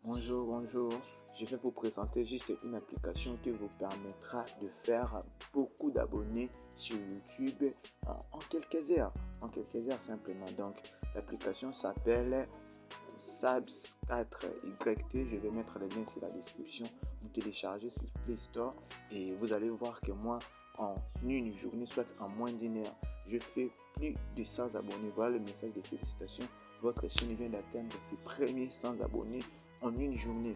Bonjour, bonjour. Je vais vous présenter juste une application qui vous permettra de faire beaucoup d'abonnés sur YouTube en quelques heures. En quelques heures simplement. Donc, l'application s'appelle Sabs 4YT. Je vais mettre le lien sur la description. Vous téléchargez sur Play Store et vous allez voir que moi, en une journée, soit en moins d'une heure, je fais plus de 100 abonnés. Voilà le message de félicitations. Votre chaîne vient d'atteindre ses premiers 100 abonnés en une journée.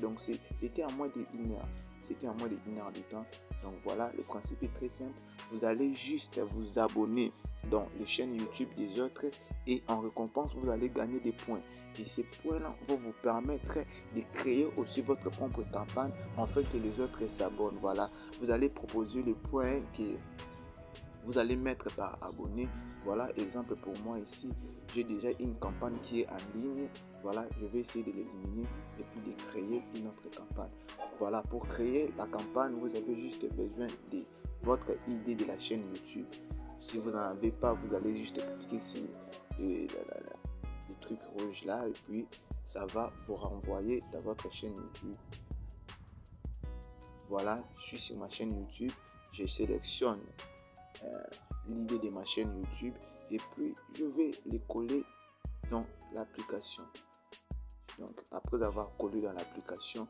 Donc c'était en moins d'une heure. C'était en moins d'une heure de temps. Donc voilà, le principe est très simple. Vous allez juste vous abonner dans les chaînes YouTube des autres et en récompense, vous allez gagner des points. Et ces points-là vont vous permettre de créer aussi votre propre campagne en fait que les autres s'abonnent. Voilà, vous allez proposer les points que vous allez mettre par abonné. Voilà, exemple pour moi ici, j'ai déjà une campagne qui est en ligne. Voilà, je vais essayer de l'éliminer et puis de créer une autre campagne. Voilà, pour créer la campagne, vous avez juste besoin de votre idée de la chaîne YouTube. Si vous n'en avez pas, vous allez juste cliquer sur le truc rouge là et puis ça va vous renvoyer dans votre chaîne YouTube. Voilà, je suis sur ma chaîne YouTube, je sélectionne l'idée de ma chaîne YouTube et puis je vais les coller dans l'application. Donc après avoir collé dans l'application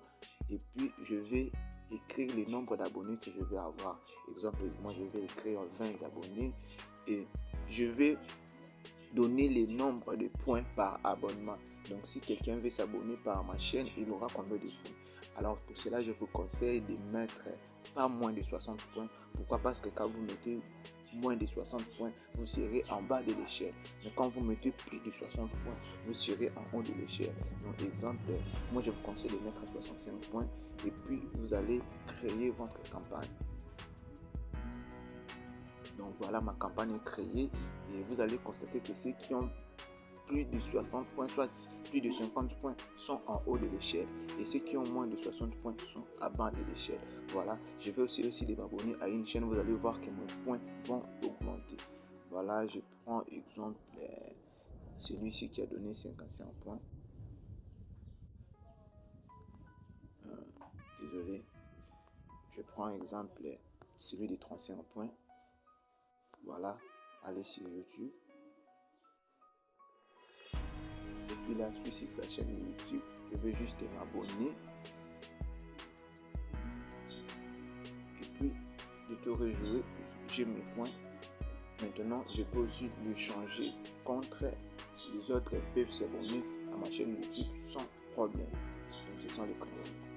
et puis je vais écrire le nombre d'abonnés que je vais avoir. Exemple, moi je vais écrire 20 abonnés et je vais donner le nombre de points par abonnement. Donc si quelqu'un veut s'abonner par ma chaîne, il aura combien de points? Alors pour cela, je vous conseille de mettre pas moins de 60 points. Pourquoi? Parce que quand vous mettez moins de 60 points, vous serez en bas de l'échelle. Mais quand vous mettez plus de 60 points, vous serez en haut de l'échelle. Donc exemple, moi je vous conseille de mettre 65 points et puis vous allez créer votre campagne. Donc voilà, ma campagne est créée et vous allez constater que ceux qui ont plus de 60 points, soit plus de 50 points, sont en haut de l'échelle. Et ceux qui ont moins de 60 points sont à bas de l'échelle. Voilà, je vais aussi de m'abonner à une chaîne. Vous allez voir que mes points vont augmenter. Voilà, je prends exemple celui-ci qui a donné 55 points. Désolé. Je prends exemple celui de 35 points. Voilà, allez sur YouTube. Et puis là, je suis sur sa chaîne YouTube. Je vais juste m'abonner. Et puis, de te réjouir, j'ai mes points. Maintenant, je peux aussi le changer contre les autres peuvent s'abonner à ma chaîne YouTube sans problème. Donc, ce sont les principes.